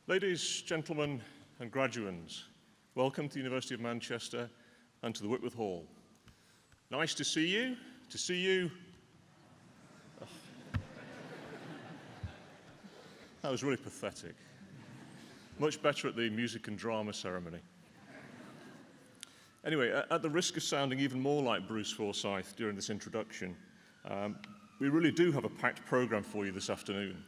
Ladies, gentlemen, and graduands, welcome to the University of Manchester and to the Whitworth Hall. Nice to see you. Oh. That was really pathetic. Much better at the music and drama ceremony. Anyway, at the risk of sounding even more like Bruce Forsyth during this introduction, we really do have a packed program for you this afternoon.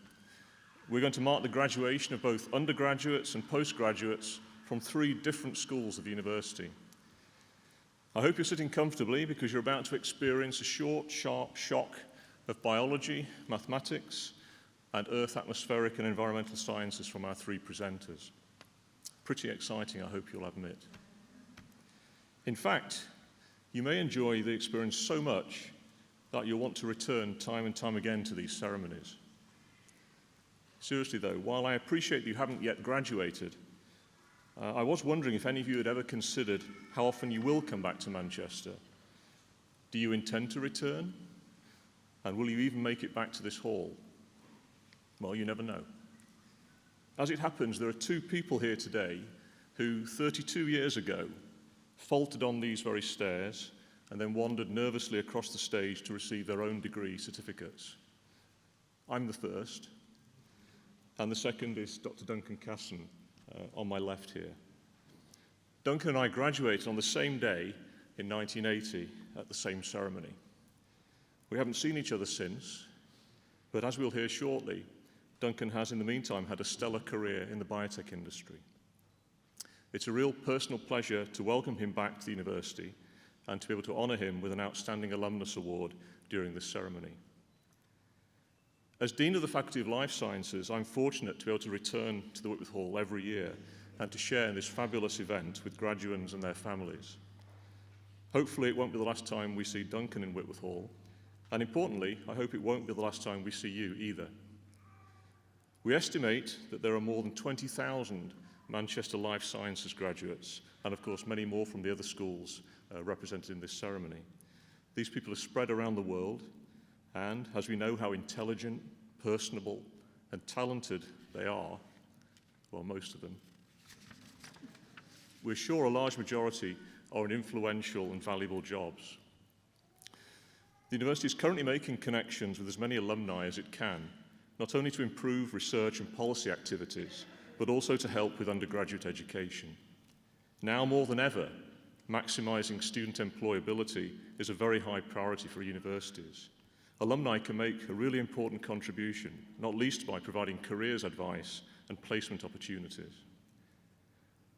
We're going to mark the graduation of both undergraduates and postgraduates from 3 different schools of the university. I hope you're sitting comfortably because you're about to experience a short, sharp shock of biology, mathematics, and earth atmospheric and environmental sciences from our 3 presenters. Pretty exciting, I hope you'll admit. In fact, you may enjoy the experience so much that you'll want to return time and time again to these ceremonies. Seriously though, while I appreciate that you haven't yet graduated, I was wondering if any of you had ever considered how often you will come back to Manchester. Do you intend to return? And will you even make it back to this hall? Well, you never know. As it happens, there are 2 people here today who 32 years ago faltered on these very stairs and then wandered nervously across the stage to receive their own degree certificates. I'm the first. And the second is Dr. Duncan Casson, on my left here. Duncan and I graduated on the same day in 1980 at the same ceremony. We haven't seen each other since, but as we'll hear shortly, Duncan has in the meantime had a stellar career in the biotech industry. It's a real personal pleasure to welcome him back to the university and to be able to honor him with an Outstanding Alumnus Award during this ceremony. As Dean of the Faculty of Life Sciences, I'm fortunate to be able to return to the Whitworth Hall every year and to share in this fabulous event with graduands and their families. Hopefully it won't be the last time we see Duncan in Whitworth Hall, and importantly, I hope it won't be the last time we see you either. We estimate that there are more than 20,000 Manchester Life Sciences graduates, and of course many more from the other schools represented in this ceremony. These people are spread around the world, and as we know how intelligent, personable, and talented they are, well, most of them, we're sure a large majority are in influential and valuable jobs. The university is currently making connections with as many alumni as it can, not only to improve research and policy activities, but also to help with undergraduate education. Now more than ever, maximizing student employability is a very high priority for universities. Alumni can make a really important contribution, not least by providing careers advice and placement opportunities.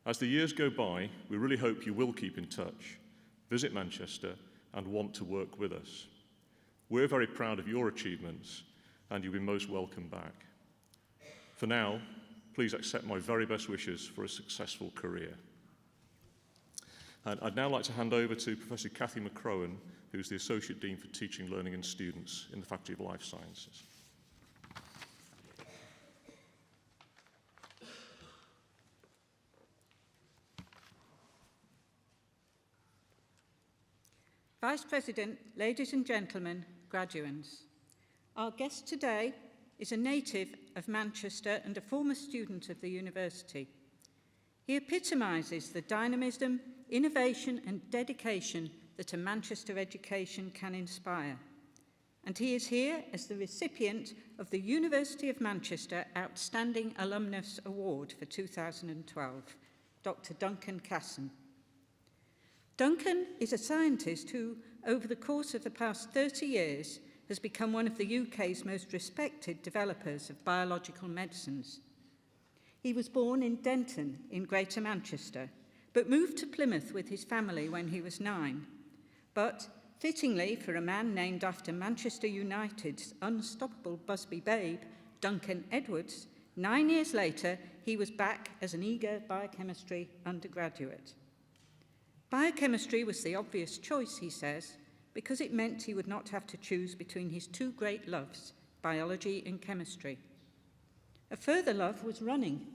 As the years go by, we really hope you will keep in touch, visit Manchester, and want to work with us. We're very proud of your achievements, and you'll be most welcome back. For now, please accept my very best wishes for a successful career. And I'd now like to hand over to Professor Cathy McCrohan, who's the Associate Dean for Teaching, Learning and Students in the Faculty of Life Sciences. Vice President, ladies and gentlemen, graduands. Our guest today is a native of Manchester and a former student of the university. He epitomises the dynamism, innovation and dedication that a Manchester education can inspire. And he is here as the recipient of the University of Manchester Outstanding Alumnus Award for 2012, Dr. Duncan Casson. Duncan is a scientist who, over the course of the past 30 years, has become one of the UK's most respected developers of biological medicines. He was born in Denton in Greater Manchester, but moved to Plymouth with his family when he was 9. But, fittingly for a man named after Manchester United's unstoppable Busby babe, Duncan Edwards, 9 years later, he was back as an eager biochemistry undergraduate. Biochemistry was the obvious choice, he says, because it meant he would not have to choose between his 2 great loves, biology and chemistry. A further love was running.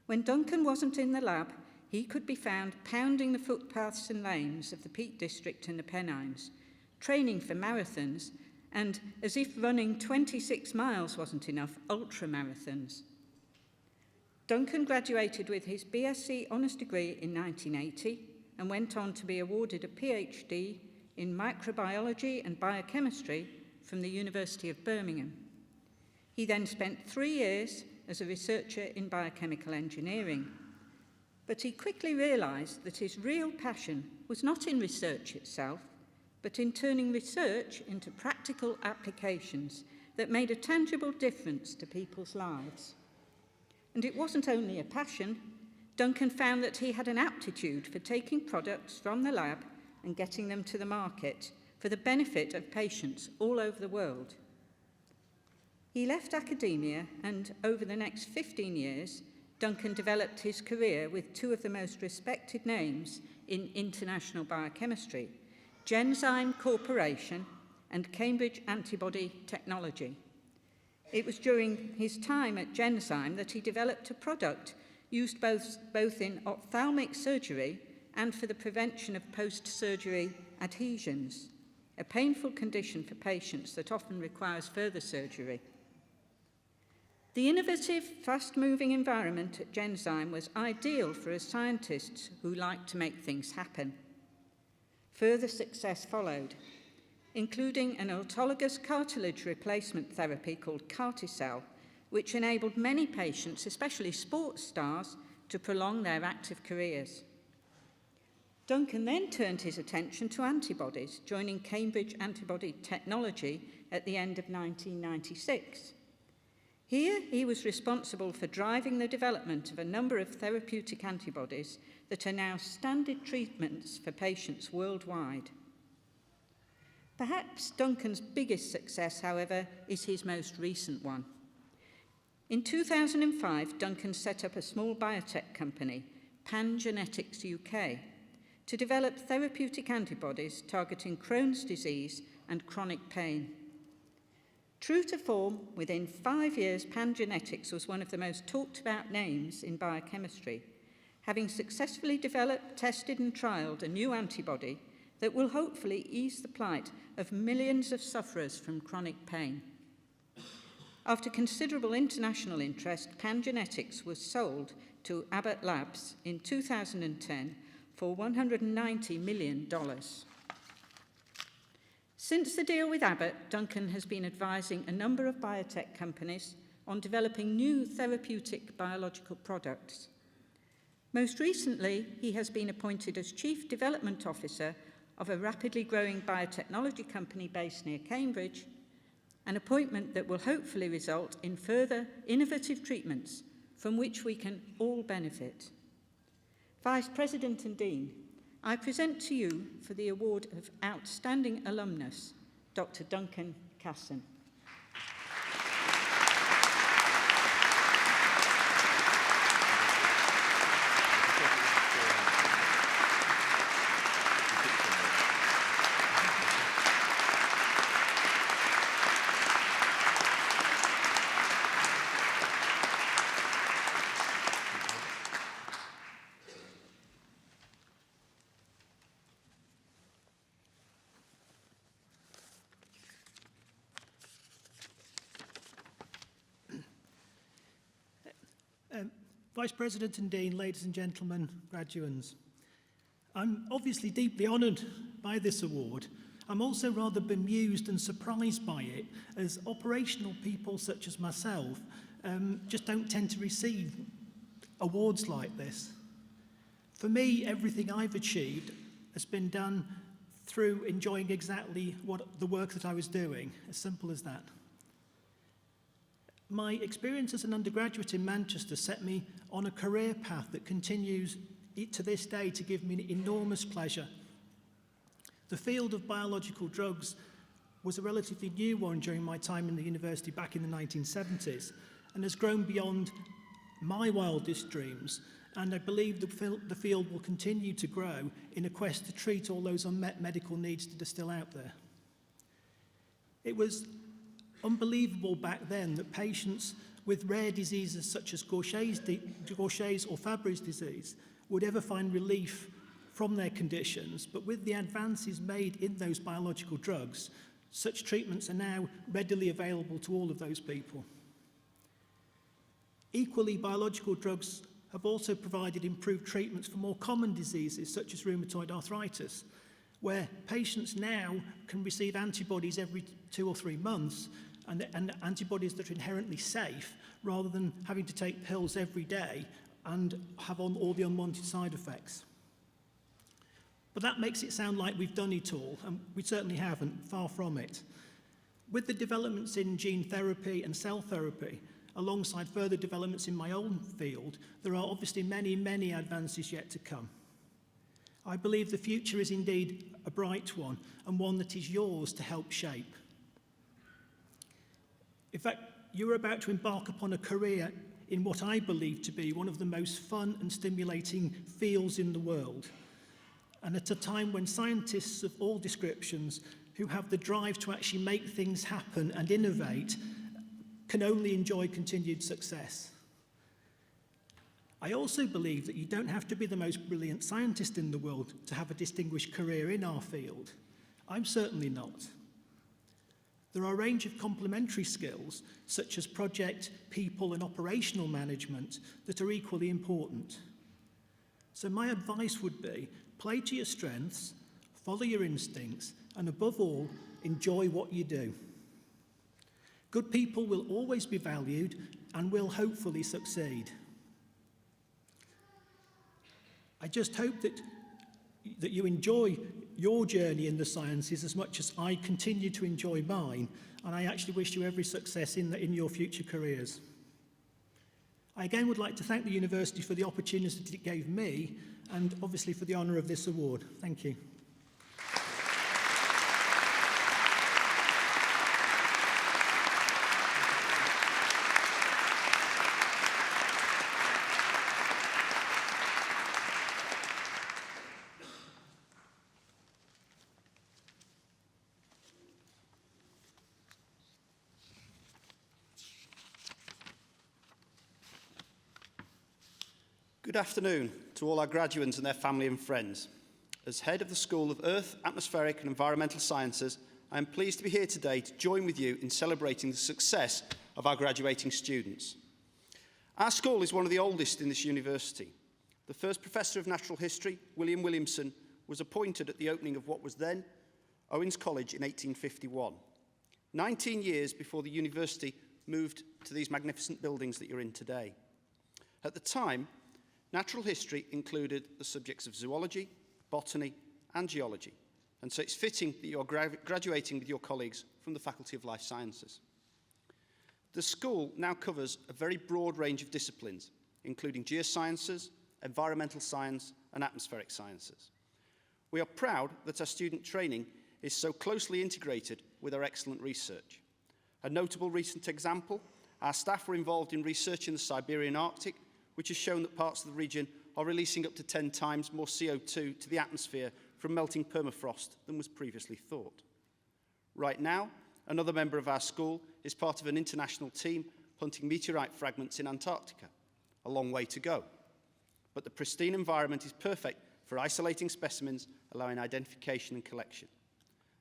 When Duncan wasn't in the lab, he could be found pounding the footpaths and lanes of the Peak District and the Pennines, training for marathons, and, as if running 26 miles wasn't enough, ultra-marathons. Duncan graduated with his BSc Honours degree in 1980 and went on to be awarded a PhD in microbiology and biochemistry from the University of Birmingham. He then spent 3 years as a researcher in biochemical engineering, but he quickly realised that his real passion was not in research itself, but in turning research into practical applications that made a tangible difference to people's lives. And it wasn't only a passion. Duncan found that he had an aptitude for taking products from the lab and getting them to the market for the benefit of patients all over the world. He left academia, and over the next 15 years, Duncan developed his career with two of the most respected names in international biochemistry, Genzyme Corporation and Cambridge Antibody Technology. It was during his time at Genzyme that he developed a product used both in ophthalmic surgery and for the prevention of post-surgery adhesions, a painful condition for patients that often requires further surgery. The innovative, fast-moving environment at Genzyme was ideal for us scientists who like to make things happen. Further success followed, including an autologous cartilage replacement therapy called Carticel, which enabled many patients, especially sports stars, to prolong their active careers. Duncan then turned his attention to antibodies, joining Cambridge Antibody Technology at the end of 1996. Here, he was responsible for driving the development of a number of therapeutic antibodies that are now standard treatments for patients worldwide. Perhaps Duncan's biggest success, however, is his most recent one. In 2005, Duncan set up a small biotech company, Genetics UK, to develop therapeutic antibodies targeting Crohn's disease and chronic pain. True to form, within 5 years, Genetics was one of the most talked about names in biochemistry, having successfully developed, tested and trialled a new antibody that will hopefully ease the plight of millions of sufferers from chronic pain. After considerable international interest, Genetics was sold to Abbott Labs in 2010 for $190 million. Since the deal with Abbott, Duncan has been advising a number of biotech companies on developing new therapeutic biological products. Most recently, he has been appointed as Chief Development Officer of a rapidly growing biotechnology company based near Cambridge, an appointment that will hopefully result in further innovative treatments from which we can all benefit. Vice President and Dean, I present to you for the award of Outstanding Alumnus, Dr. Duncan Casson. Vice President and Dean, ladies and gentlemen, graduands. I'm obviously deeply honoured by this award. I'm also rather bemused and surprised by it, as operational people such as myself just don't tend to receive awards like this. For me, everything I've achieved has been done through enjoying exactly the work that I was doing, as simple as that. My experience as an undergraduate in Manchester set me on a career path that continues to this day to give me enormous pleasure. The field of biological drugs was a relatively new one during my time in the university back in the 1970s and has grown beyond my wildest dreams, and I believe the field will continue to grow in a quest to treat all those unmet medical needs that are still out there. It was unbelievable back then that patients with rare diseases such as Gaucher's or Fabry's disease would ever find relief from their conditions, but with the advances made in those biological drugs, such treatments are now readily available to all of those people. Equally, biological drugs have also provided improved treatments for more common diseases such as rheumatoid arthritis, where patients now can receive antibodies every 2 or 3 months, and antibodies that are inherently safe, rather than having to take pills every day and have all the unwanted side effects. But that makes it sound like we've done it all, and we certainly haven't, far from it. With the developments in gene therapy and cell therapy, alongside further developments in my own field, there are obviously many, many advances yet to come. I believe the future is indeed a bright one, and one that is yours to help shape. In fact, you're about to embark upon a career in what I believe to be one of the most fun and stimulating fields in the world, and at a time when scientists of all descriptions who have the drive to actually make things happen and innovate can only enjoy continued success. I also believe that you don't have to be the most brilliant scientist in the world to have a distinguished career in our field. I'm certainly not. There are a range of complementary skills, such as project, people, and operational management, that are equally important. So my advice would be, play to your strengths, follow your instincts, and above all, enjoy what you do. Good people will always be valued and will hopefully succeed. I just hope that you enjoy your journey in the sciences as much as I continue to enjoy mine, and I actually wish you every success in your future careers. I again would like to thank the university for the opportunity it gave me, and obviously for the honour of this award. Thank you. Good afternoon to all our graduates and their family and friends. As head of the School of Earth, Atmospheric and Environmental Sciences, I am pleased to be here today to join with you in celebrating the success of our graduating students. Our school is one of the oldest in this university. The first Professor of Natural History, William Williamson, was appointed at the opening of what was then Owens College in 1851, 19 years before the university moved to these magnificent buildings that you're in today. At the time, natural history included the subjects of zoology, botany, and geology, and so it's fitting that you are graduating with your colleagues from the Faculty of Life Sciences. The school now covers a very broad range of disciplines, including geosciences, environmental science, and atmospheric sciences. We are proud that our student training is so closely integrated with our excellent research. A notable recent example, our staff were involved in research in the Siberian Arctic, which has shown that parts of the region are releasing up to 10 times more CO2 to the atmosphere from melting permafrost than was previously thought. Right now, another member of our school is part of an international team hunting meteorite fragments in Antarctica. A long way to go. But the pristine environment is perfect for isolating specimens, allowing identification and collection.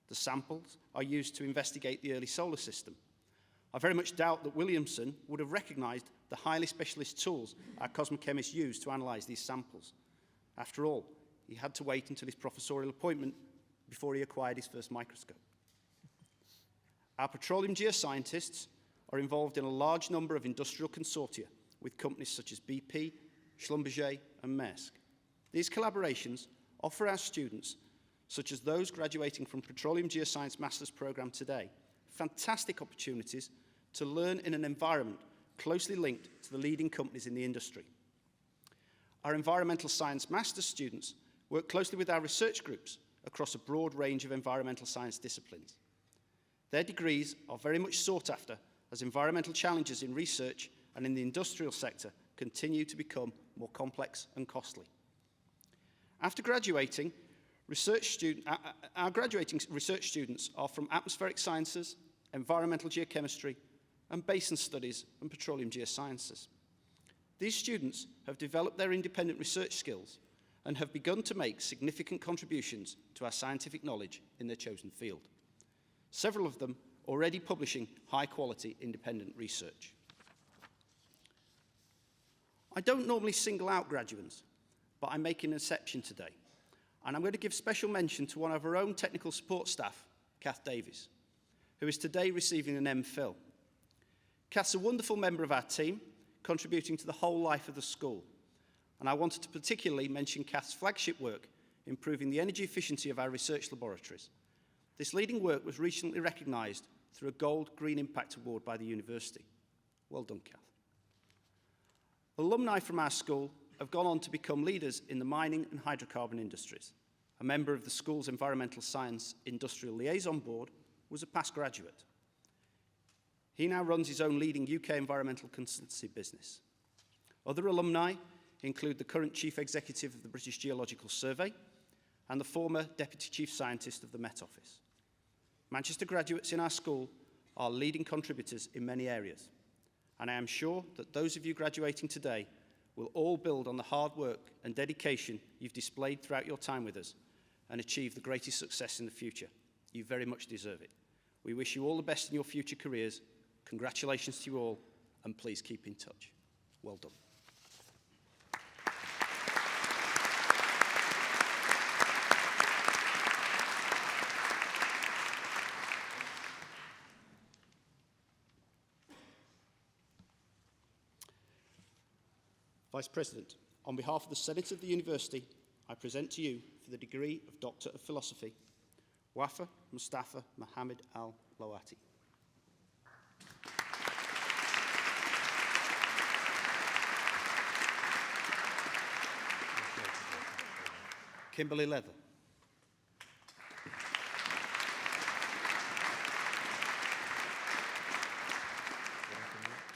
The samples are used to investigate the early solar system. I very much doubt that Williamson would have recognised the highly specialist tools our cosmochemists used to analyse these samples. After all, he had to wait until his professorial appointment before he acquired his first microscope. Our petroleum geoscientists are involved in a large number of industrial consortia with companies such as BP, Schlumberger and Maersk. These collaborations offer our students, such as those graduating from Petroleum Geoscience Master's Programme today, fantastic opportunities to learn in an environment closely linked to the leading companies in the industry. Our environmental science master's students work closely with our research groups across a broad range of environmental science disciplines. Their degrees are very much sought after as environmental challenges in research and in the industrial sector continue to become more complex and costly. After graduating, our graduating research students are from atmospheric sciences, environmental geochemistry, and basin studies and petroleum geosciences. These students have developed their independent research skills and have begun to make significant contributions to our scientific knowledge in their chosen field. Several of them already publishing high-quality independent research. I don't normally single out graduates, but I'm making an exception today. And I'm going to give special mention to one of our own technical support staff, Kath Davies, who is today receiving an MPhil. Kath's a wonderful member of our team, contributing to the whole life of the school. And I wanted to particularly mention Kath's flagship work, improving the energy efficiency of our research laboratories. This leading work was recently recognised through a Gold Green Impact Award by the university. Well done, Kath. Alumni from our school have gone on to become leaders in the mining and hydrocarbon industries. A member of the school's Environmental Science Industrial Liaison Board was a past graduate. He now runs his own leading UK environmental consultancy business. Other alumni include the current Chief Executive of the British Geological Survey and the former Deputy Chief Scientist of the Met Office. Manchester graduates in our school are leading contributors in many areas, and I am sure that those of you graduating today will all build on the hard work and dedication you've displayed throughout your time with us and achieve the greatest success in the future. You very much deserve it. We wish you all the best in your future careers. Congratulations to you all, and please keep in touch. Well done. Vice President, on behalf of the Senate of the University, I present to you for the degree of Doctor of Philosophy, Wafa Mustafa Mohammed Al-Lawati. Kimberly Leather.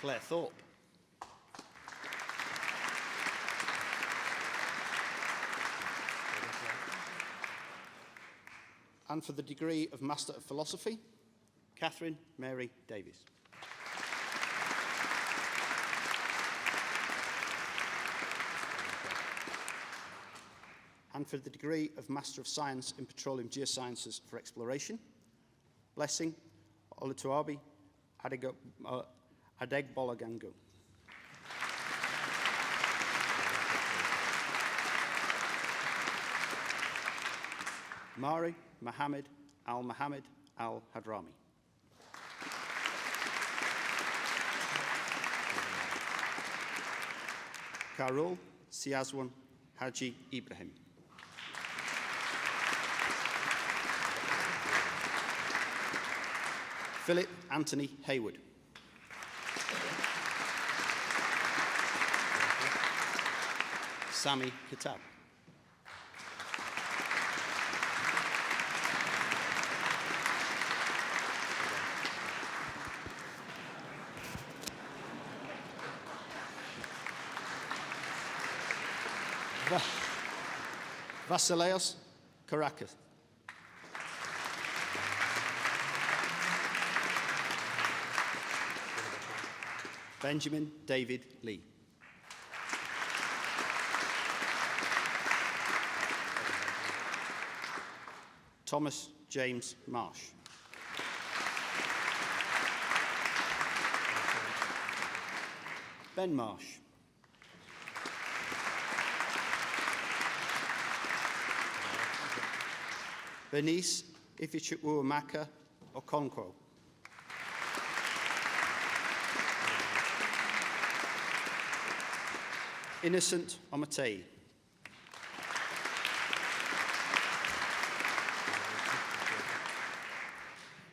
Claire Thorpe. And for the degree of Master of Philosophy, Catherine Mary Davies. And for the degree of Master of Science in Petroleum Geosciences for Exploration, Blessing Olutuabi Adegbolagango. Mari Mohammed Al-Mohammed Al-Hadrami. Karul Siazwan Haji Ibrahim. Philip Anthony Hayward. Sami Kitab. Vasileios Karakis. Benjamin David Lee. Thomas James Marsh. Ben Marsh. Bernice Ifichuamaka Okonkwo. Innocent Omatei.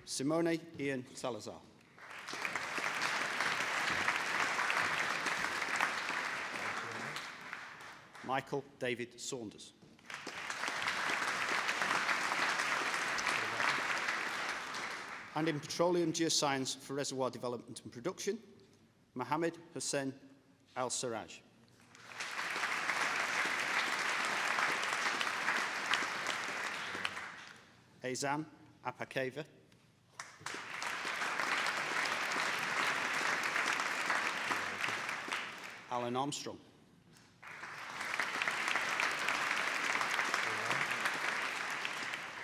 Simone Ian Salazar. Michael David Saunders. And in Petroleum Geoscience for Reservoir Development and Production, Mohammed Hussein Al-Sarraj. Azam Apakeva. Alan Armstrong.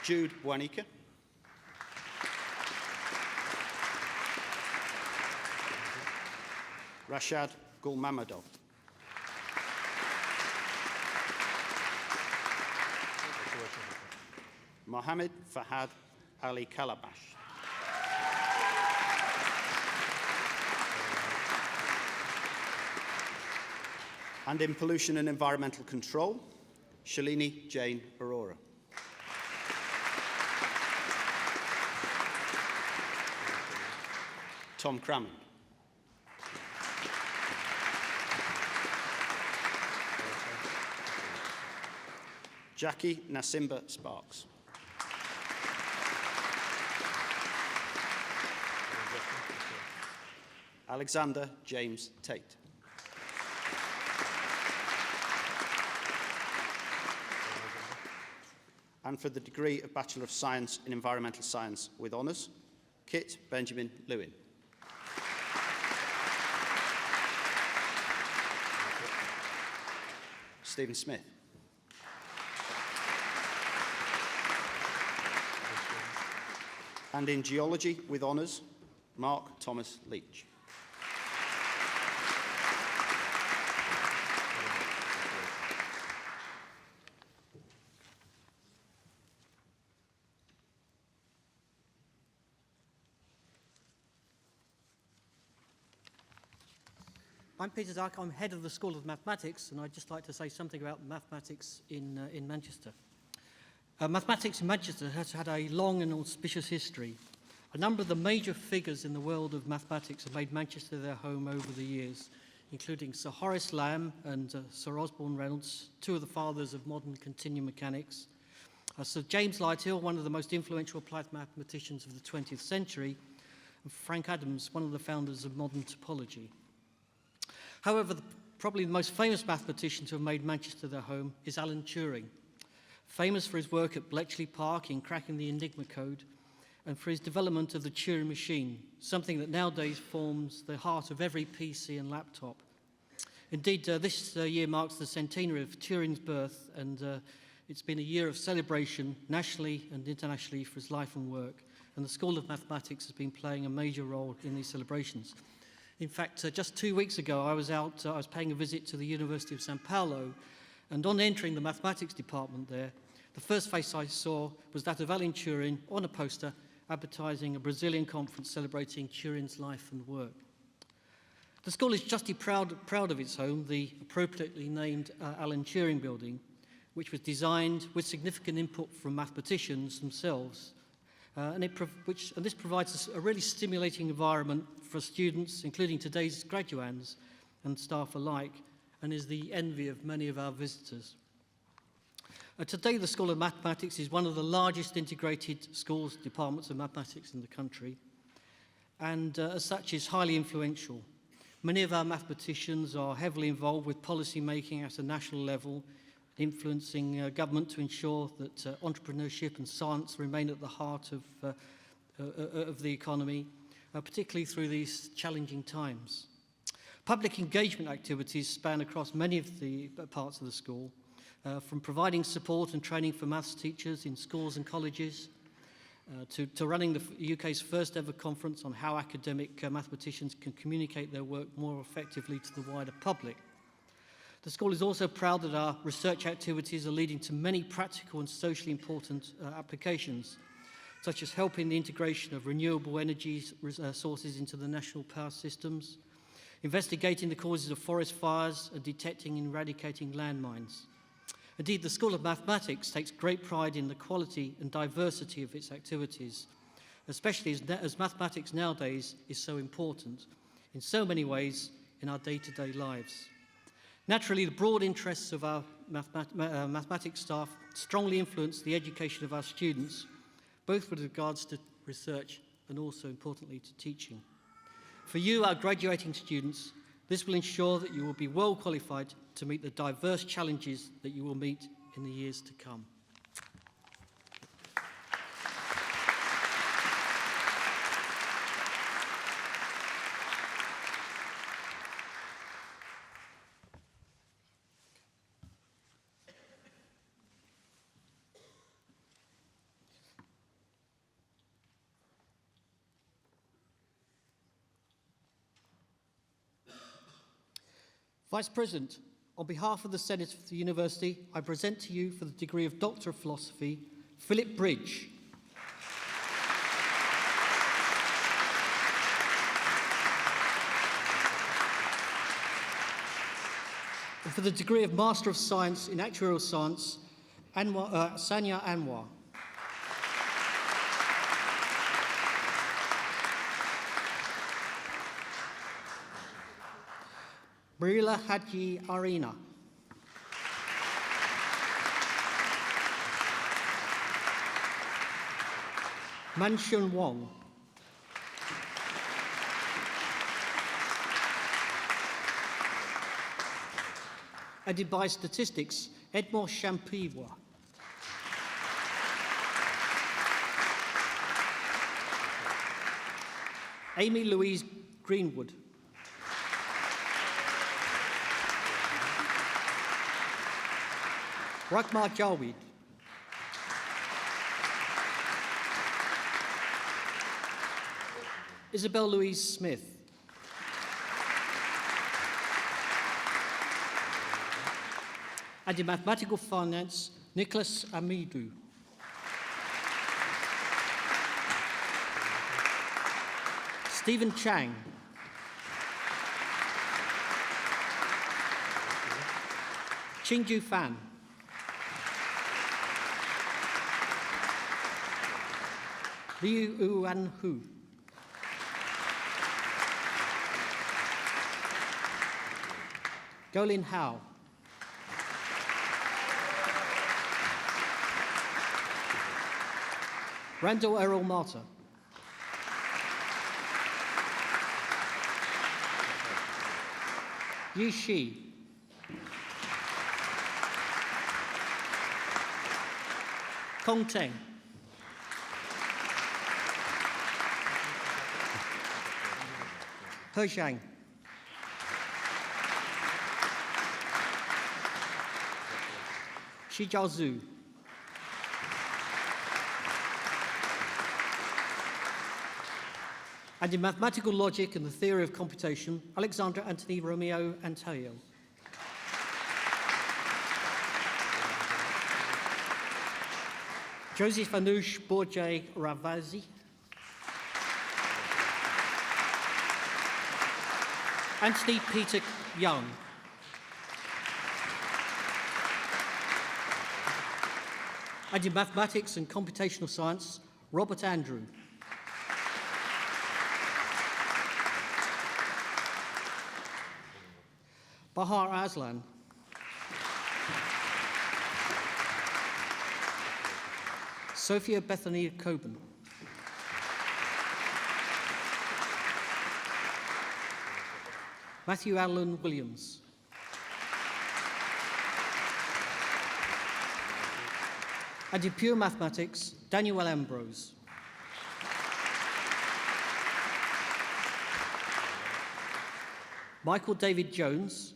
Jude Buanika. Rashad Gulmamadov. Mohammed Fahad Ali Calabash. And in Pollution and Environmental Control, Shalini Jane Arora. Tom Crammond. Jackie Nasimba Sparks. Alexander James Tate. And for the degree of Bachelor of Science in Environmental Science with honours, Kit Benjamin Lewin. Stephen Smith. And in Geology with honours, Mark Thomas Leach. I'm Peter Duck. I'm head of the School of Mathematics, and I'd just like to say something about mathematics in Manchester. Mathematics in Manchester has had a long and auspicious history. A number of the major figures in the world of mathematics have made Manchester their home over the years, including Sir Horace Lamb and Sir Osborne Reynolds, two of the fathers of modern continuum mechanics, Sir James Lighthill, one of the most influential applied mathematicians of the 20th century, and Frank Adams, one of the founders of modern topology. However, probably the most famous mathematician to have made Manchester their home is Alan Turing, famous for his work at Bletchley Park in cracking the Enigma code and for his development of the Turing machine, something that nowadays forms the heart of every PC and laptop. Indeed, this year marks the centenary of Turing's birth, and it's been a year of celebration nationally and internationally for his life and work, and the School of Mathematics has been playing a major role in these celebrations. In fact, just 2 weeks ago, I was paying a visit to the University of São Paulo, and on entering the mathematics department there, the first face I saw was that of Alan Turing on a poster advertising a Brazilian conference celebrating Turing's life and work. The school is justly proud of its home, the appropriately named Alan Turing Building, which was designed with significant input from mathematicians themselves. And this provides us a really stimulating environment for students, including today's graduands and staff alike, and is the envy of many of our visitors. Today, the School of Mathematics is one of the largest integrated schools, departments of mathematics in the country, and as such is highly influential. Many of our mathematicians are heavily involved with policy making at a national level, influencing government to ensure that entrepreneurship and science remain at the heart of the economy, particularly through these challenging times. Public engagement activities span across many of the parts of the school, from providing support and training for maths teachers in schools and colleges, to running the UK's first ever conference on how academic mathematicians can communicate their work more effectively to the wider public. The school is also proud that our research activities are leading to many practical and socially important applications, such as helping the integration of renewable energy sources into the national power systems, investigating the causes of forest fires, and detecting and eradicating landmines. Indeed, the School of Mathematics takes great pride in the quality and diversity of its activities, especially as mathematics nowadays is so important in so many ways in our day-to-day lives. Naturally, the broad interests of our mathematics staff strongly influence the education of our students, both with regards to research and also, importantly, to teaching. For you, our graduating students, this will ensure that you will be well qualified to meet the diverse challenges that you will meet in the years to come. Vice President, on behalf of the Senate of the University, I present to you for the degree of Doctor of Philosophy, Philip Bridge. And for the degree of Master of Science in Actuarial Science, Sanya Anwar. Marila Haji Arena. Manshun Wong. Added by Statistics, Edmond Champiwa. Amy Louise Greenwood. Ragmar Jaweed. Isabel Louise Smith. And in Mathematical Finance, Nicholas Amidou. Stephen Chang. Qingju Fan. Liu Uan Hu. Golin Hao. Randall Errol Marta. Yi Shi. Kong Teng. He Zhang. Xi Zhu. And in Mathematical Logic and the Theory of Computation, Alexandra Anthony Romeo Antonio. Joseph Anoush Borje Ravazzi. Anthony Peter Young. And in Mathematics and Computational Science, Robert Andrew. Bahar Aslan. Sophia Bethany Coburn. Matthew Allen Williams. And in Pure Mathematics, Daniel Ambrose. Michael David Jones.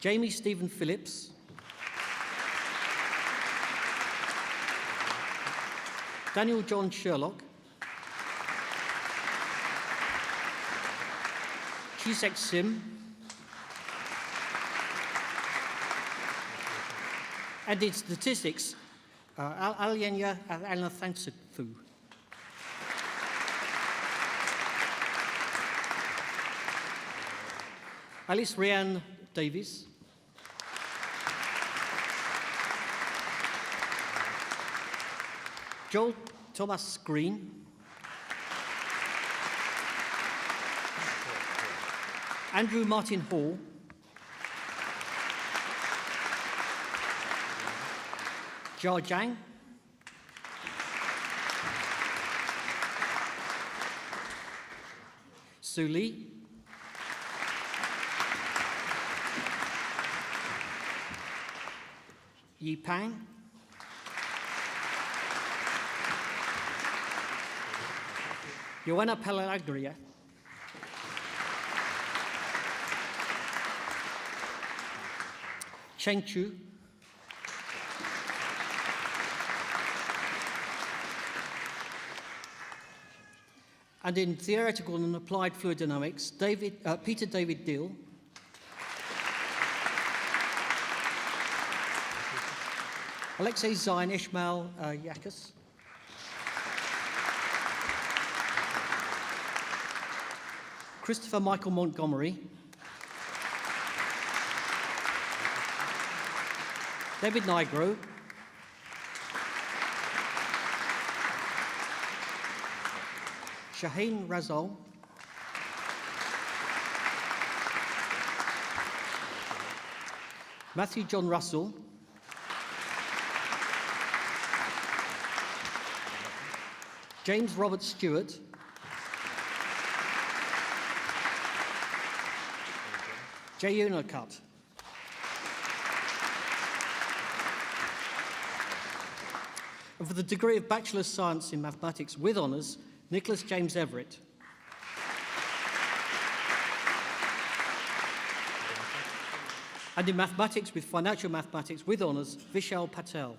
Jamie Stephen Phillips. Daniel John Sherlock. Chisek Sim. And in Statistics, Alyenya Alanthanthu. Alice Rhiann Davies. Joel Thomas Green. Andrew Martin Hall. Zhao Zhang. Su Li. Yi Pang. Joanna Pelagria. Cheng Chu. And in Theoretical and Applied Fluid Dynamics, Peter David Dill. Alexei Zain Ishmael Yakas. Christopher Michael Montgomery. David Nigro. Shaheen Razal. Matthew John Russell. James Robert Stewart. Jayuna Cut. And for the degree of Bachelor of Science in Mathematics with honours, Nicholas James Everett. And in Mathematics with Financial Mathematics with honours, Vishal Patel.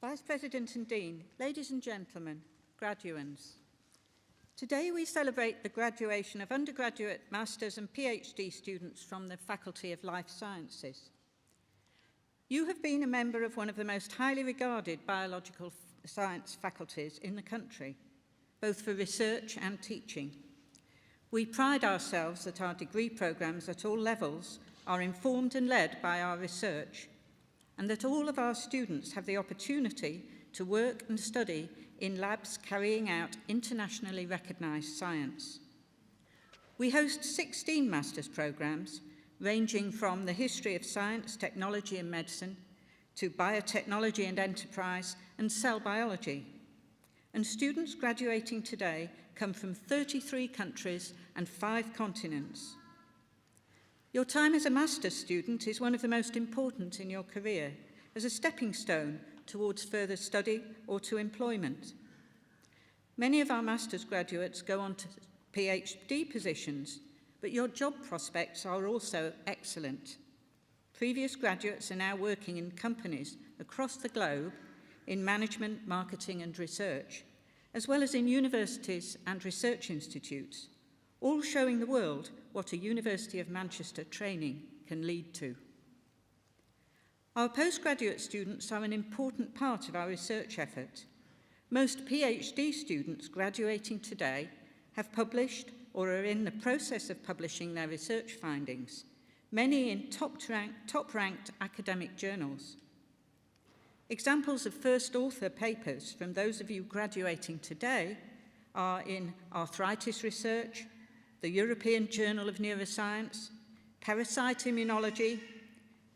Vice President and Dean, ladies and gentlemen, graduands. Today we celebrate the graduation of undergraduate, master's and PhD students from the Faculty of Life Sciences. You have been a member of one of the most highly regarded biological science faculties in the country, both for research and teaching. We pride ourselves that our degree programmes at all levels are informed and led by our research, and that all of our students have the opportunity to work and study in labs carrying out internationally recognised science. We host 16 master's programmes, ranging from the history of science, technology and medicine, to biotechnology and enterprise, and cell biology. And students graduating today come from 33 countries and 5 continents. Your time as a master's student is one of the most important in your career, as a stepping stone towards further study or to employment. Many of our master's graduates go on to PhD positions, but your job prospects are also excellent. Previous graduates are now working in companies across the globe in management, marketing and research, as well as in universities and research institutes, all showing the world what a University of Manchester training can lead to. Our postgraduate students are an important part of our research effort. Most PhD students graduating today have published or are in the process of publishing their research findings, many in top-ranked academic journals. Examples of first author papers from those of you graduating today are in arthritis research, the European Journal of Neuroscience, Parasite Immunology,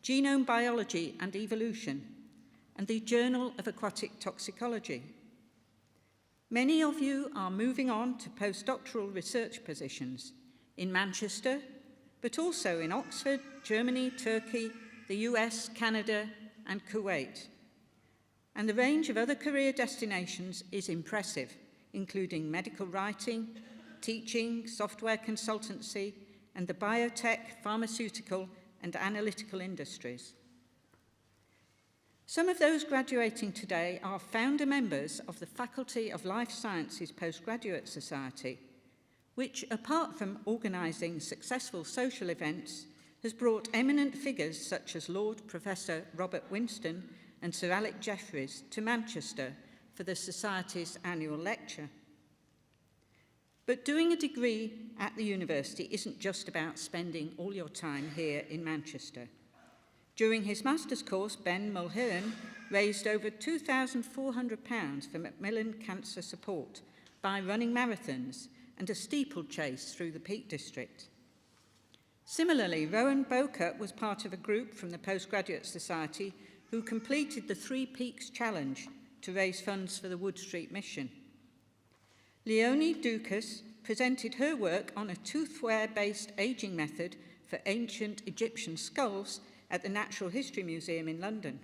Genome Biology and Evolution, and the Journal of Aquatic Toxicology. Many of you are moving on to postdoctoral research positions in Manchester, but also in Oxford, Germany, Turkey, the US, Canada, and Kuwait. And the range of other career destinations is impressive, including medical writing, teaching, software consultancy, and the biotech, pharmaceutical, and analytical industries. Some of those graduating today are founder members of the Faculty of Life Sciences Postgraduate Society, which, apart from organising successful social events, has brought eminent figures such as Lord Professor Robert Winston and Sir Alec Jeffreys to Manchester for the Society's annual lecture. But doing a degree at the university isn't just about spending all your time here in Manchester. During his master's course, Ben Mulhern raised over £2,400 for Macmillan Cancer Support by running marathons and a steeplechase through the Peak District. Similarly, Rowan Boker was part of a group from the Postgraduate Society who completed the 3 Peaks Challenge to raise funds for the Wood Street mission. Leonie Dukas presented her work on a toothware-based aging method for ancient Egyptian skulls at the Natural History Museum in London.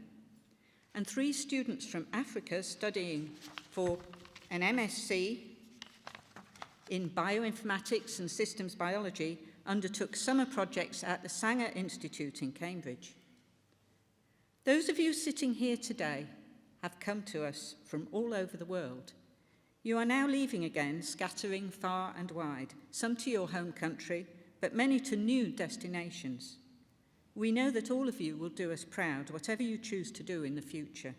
And 3 students from Africa studying for an MSc in bioinformatics and systems biology undertook summer projects at the Sanger Institute in Cambridge. Those of you sitting here today have come to us from all over the world. You are now leaving again, scattering far and wide, some to your home country, but many to new destinations. We know that all of you will do us proud, whatever you choose to do in the future.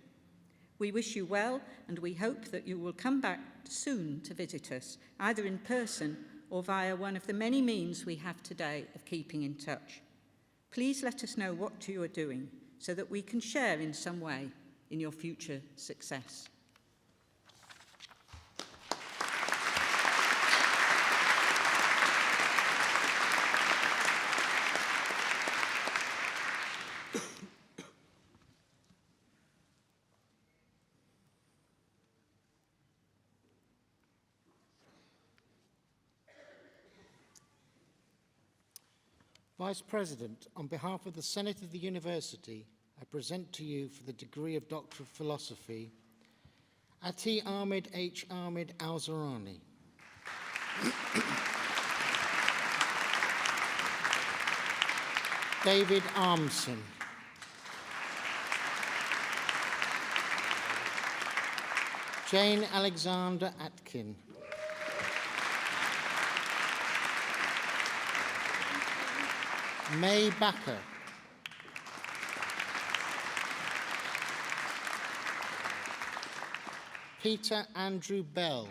We wish you well, and we hope that you will come back soon to visit us, either in person or via one of the many means we have today of keeping in touch. Please let us know what you are doing so that we can share in some way in your future success. Vice President, on behalf of the Senate of the University, I present to you for the degree of Doctor of Philosophy, Ati Ahmed H. Ahmed Al-Zarani. David Armson. Jane Alexander Atkin. May Backer. Peter Andrew Bell.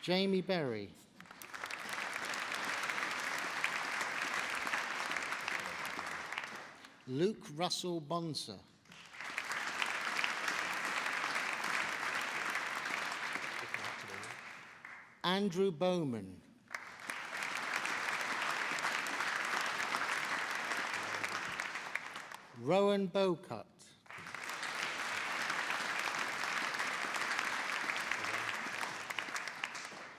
Jamie Berry. Luke Russell Bonser. Andrew Bowman. Rowan Bowcutt.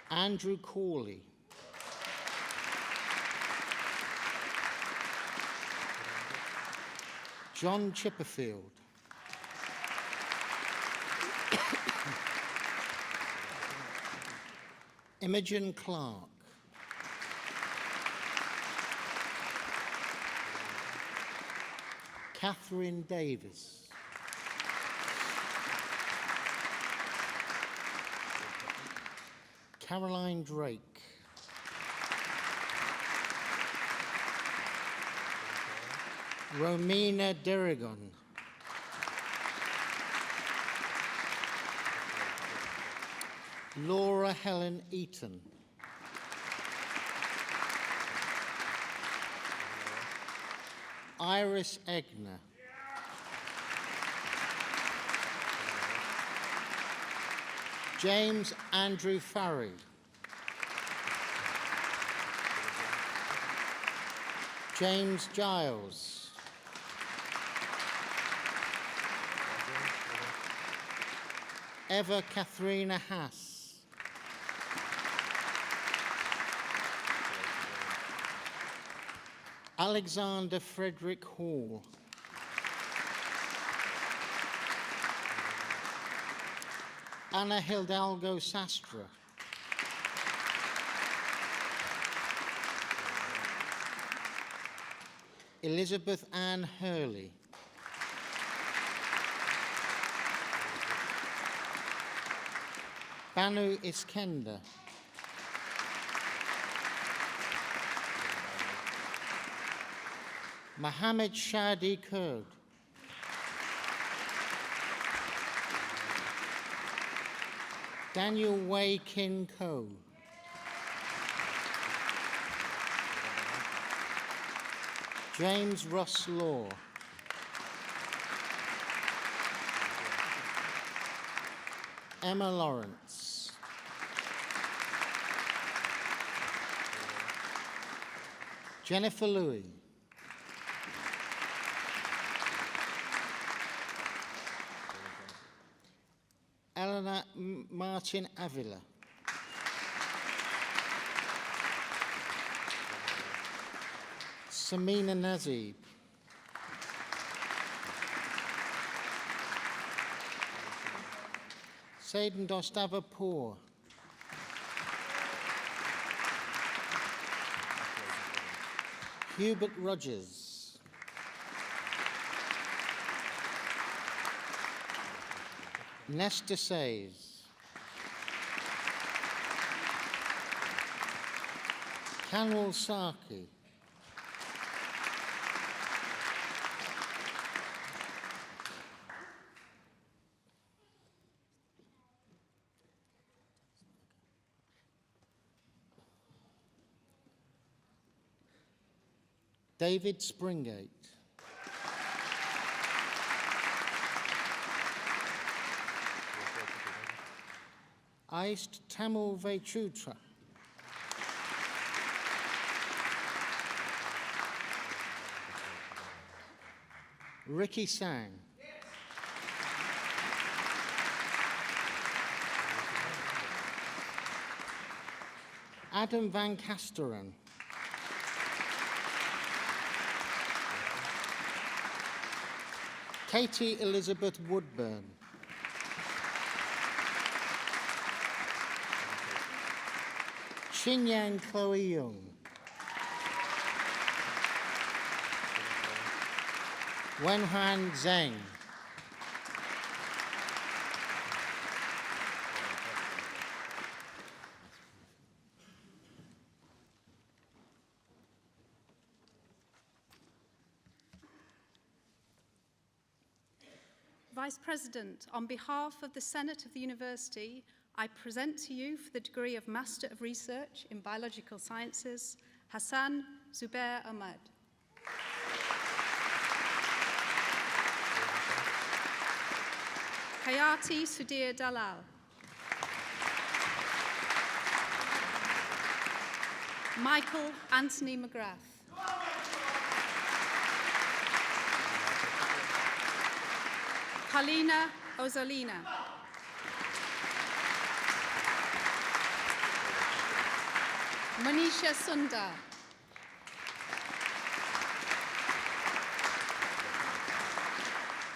Andrew Corley. John Chipperfield. Imogen Clark. Catherine Davis. Caroline Drake. Romina Derigon. Laura Helen Eaton. Iris Egner. James Andrew Farry. James Giles. Eva Katharina Haas. Alexander Frederick Hall. Anna Hidalgo Sastra. Elizabeth Ann Hurley. Banu Iskender. Mohammed Shadi Kurd. Daniel Wei Kin Ko. James Ross Law. Emma Lawrence. Jennifer Louis. Eleanor Martin Avila. Samina Nazib. Seyden Dostavapour. Hubert Rogers. Nesta Says. Kanwal Saki. David Springate. Aist Tamil Vechutra. Ricky Sang. Adam Van Casteren. Katie Elizabeth Woodburn. Xinyang Chloe Young. Wenhan Zheng. Vice President, on behalf of the Senate of the University, I present to you for the degree of Master of Research in Biological Sciences, Hassan Zubair Ahmad. Hayati Sudhir Dalal. Michael Anthony McGrath. Paulina Ozolina. Manisha Sundar.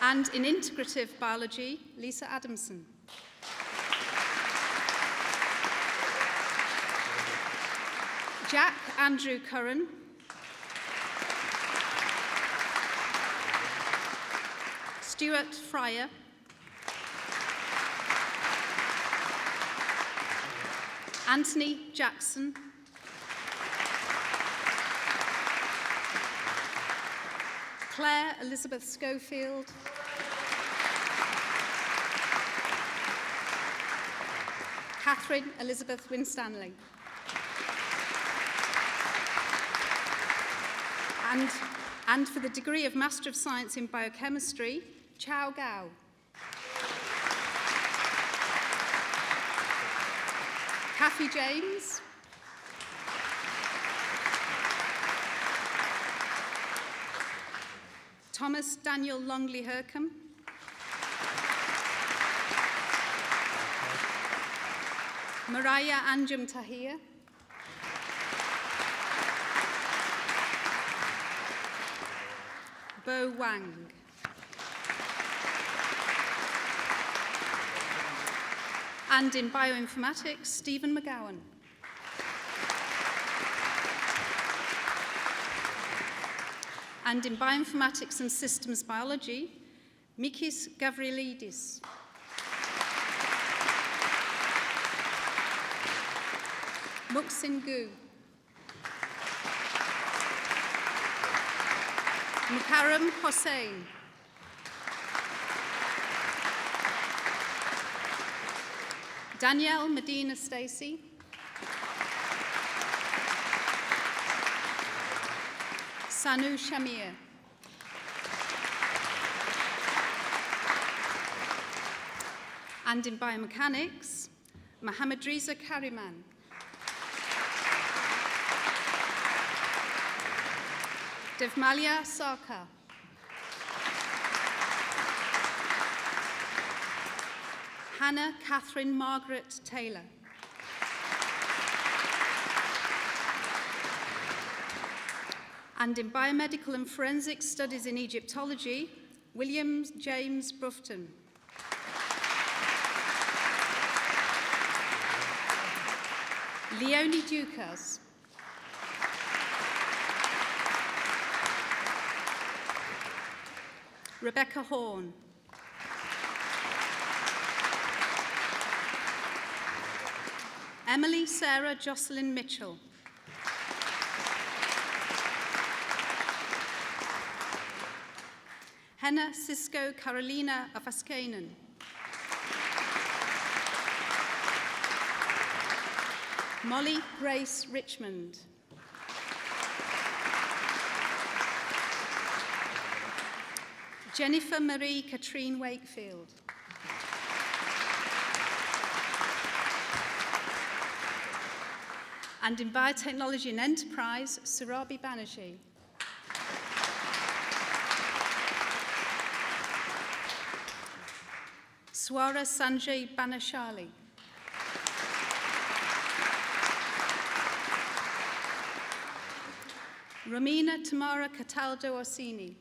And in integrative biology, Lisa Adamson. Jack Andrew Curran. Stuart Fryer. Anthony Jackson. Claire Elizabeth Schofield. Catherine Elizabeth Winstanley. And for the degree of Master of Science in Biochemistry, Chao Gao. Kathy James. Thomas Daniel Longley Hercombe. Mariah Anjum Tahir. Bo Wang. And in bioinformatics, Stephen McGowan. And in bioinformatics and systems biology, Mikis Gavrilidis. Muksin Gu. Mukarram Hossain. Danielle Medina Stacey. Sanu Shamir. And in biomechanics, Mohammad Reza Kariman. Devmalia Sarkar. Hannah Catherine Margaret Taylor. And in biomedical and forensic studies in Egyptology, William James Brufton. Leonie Dukas. Rebecca Horn. Emily Sarah Jocelyn Mitchell. Henna Cisco Carolina Avaskainen. Molly Grace Richmond. Jennifer Marie Katrine Wakefield. And in Biotechnology and Enterprise, Surabi Banerjee. Swara Sanjay Banashali. Romina Tamara Cataldo Orsini.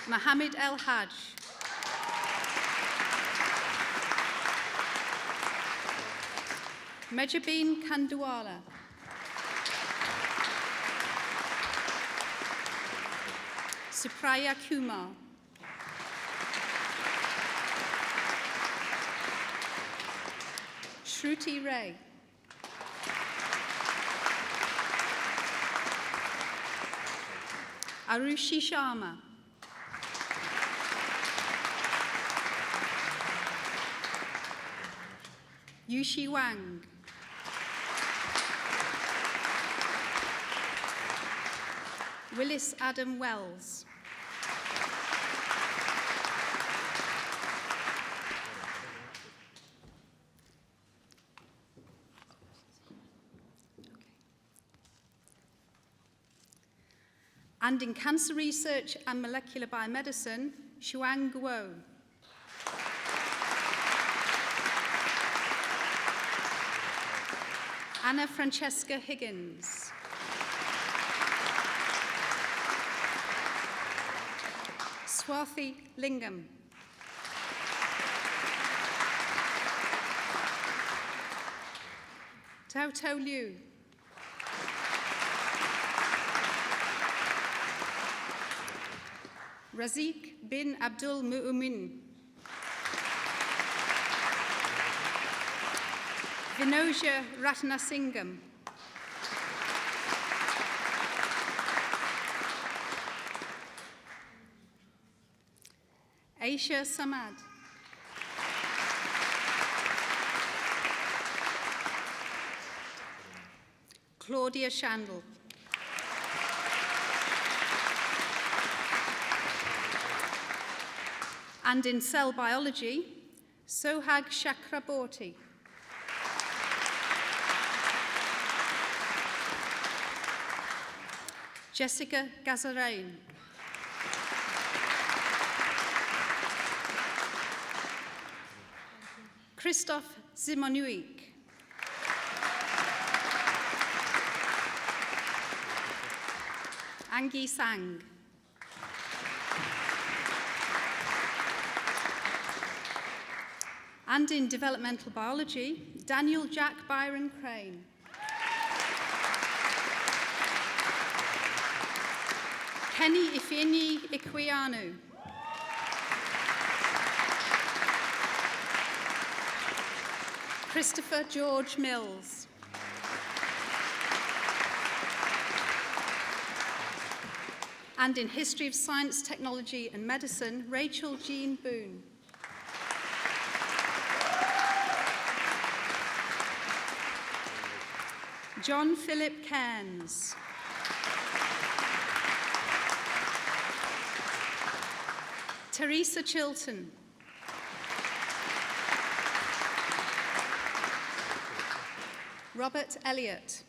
Mohammed El Haj. Mejabin Kandwala. Supriya Kumar. Shruti Ray. Arushi Sharma. Yushi Wang. Willis Adam Wells. And in cancer research and molecular biomedicine, Xuan Guo. Anna Francesca Higgins. Swathi Lingam. Tao Tao Liu. Razik bin Abdul Mu'min. Vinoja Ratnasingam. Aisha Samad. Claudia Shandel. And in cell biology, Sohag Chakraborty. Jessica Gazarain. Christoph Zimonuik. Angie Sang. And in developmental biology, Daniel Jack Byron Crane. Kenny Ifeanyi Ikweanu. Christopher George Mills. And in history of science, technology and medicine, Rachel Jean Boone. John Philip Cairns. Teresa Chilton. Robert Elliott.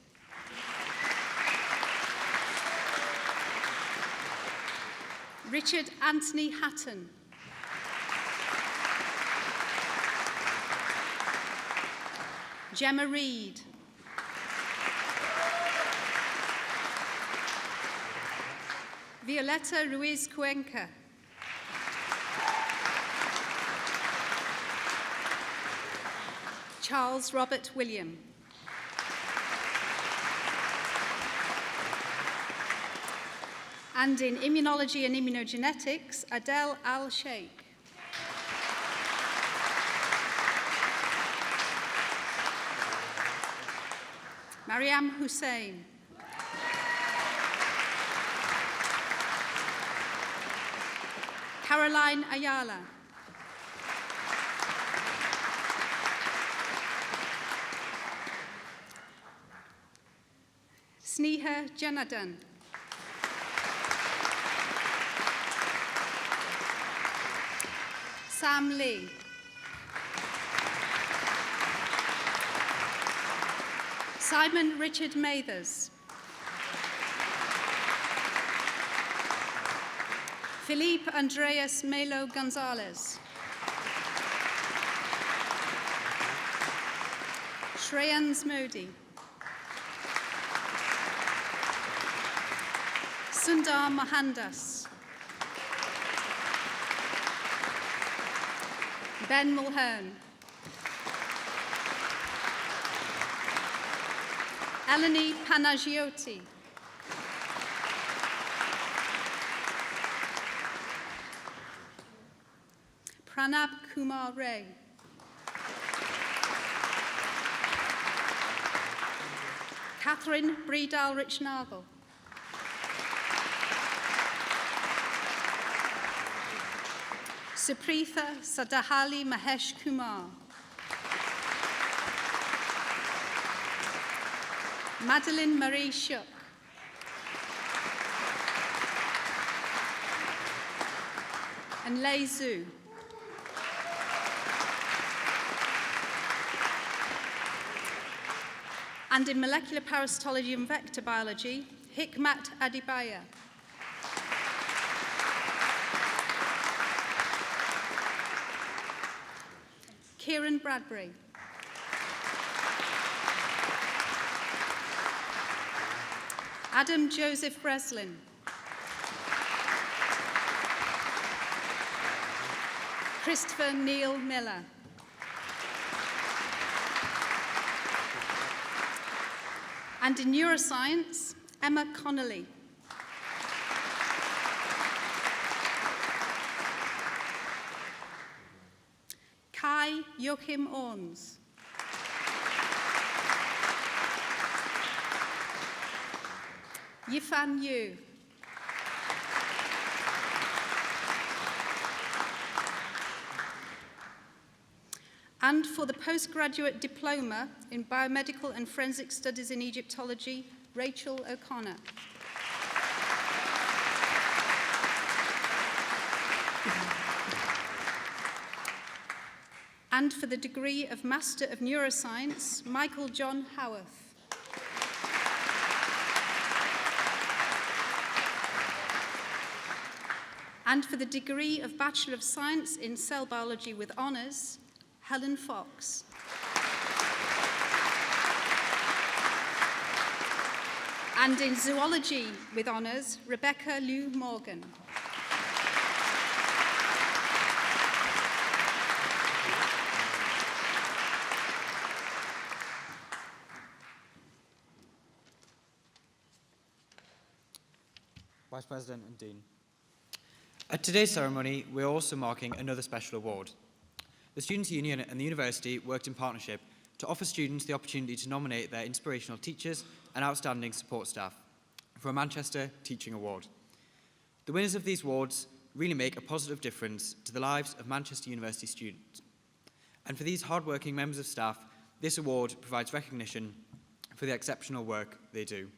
Richard Anthony Hatton. Gemma Reed. Violeta Ruiz Cuenca. Charles Robert William. And in immunology and immunogenetics, Adel Al-Sheikh. Mariam Hussein. Caroline Ayala. Sneha Janardhan. Sam Lee. Simon Richard Mathers. Felipe Andreas Melo Gonzalez. Shreyans Modi. Sundar Mohandas. Ben Mulhern. Eleni Panagioti. Pranab Kumar Ray. Catherine Bredal Richnagel. Supritha Sadahali Mahesh Kumar. Madeline Marie Shook. And Lei Zhu. And in molecular parasitology and vector biology, Hikmat Adibaya. Kieran Bradbury. Adam Joseph Breslin. Christopher Neil Miller. And in neuroscience, Emma Connolly. Kai Joachim Orns. Yifan Yu. And for the postgraduate diploma in biomedical and forensic studies in Egyptology, Rachel O'Connor. And for the degree of Master of Neuroscience, Michael John Howarth. And for the degree of Bachelor of Science in Cell Biology with Honours, Helen Fox. And in Zoology with Honours, Rebecca Lou Morgan. Vice President and Dean. At today's ceremony, we're also marking another special award. The Students' Union and the university worked in partnership to offer students the opportunity to nominate their inspirational teachers and outstanding support staff for a Manchester Teaching Award. The winners of these awards really make a positive difference to the lives of Manchester University students. And for these hard-working members of staff, this award provides recognition for the exceptional work they do.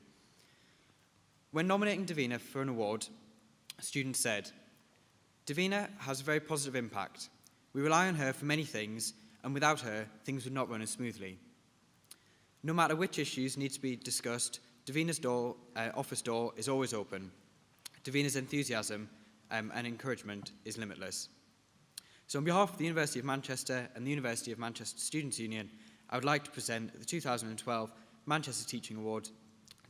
When nominating Davina for an award, students said, "Davina has a very positive impact. We rely on her for many things, and without her, things would not run as smoothly. No matter which issues need to be discussed, Davina's office door is always open. Davina's enthusiasm and encouragement is limitless." So on behalf of the University of Manchester and the University of Manchester Students' Union, I would like to present the 2012 Manchester Teaching Award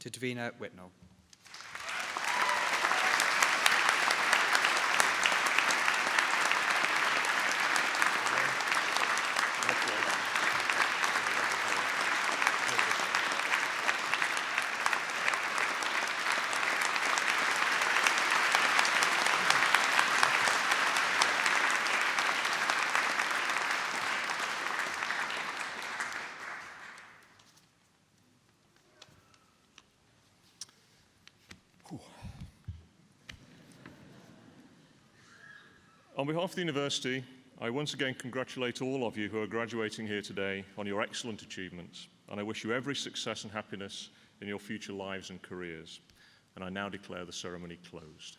to Davina Whitnell. On behalf of the university, I once again congratulate all of you who are graduating here today on your excellent achievements, and I wish you every success and happiness in your future lives and careers. And I now declare the ceremony closed.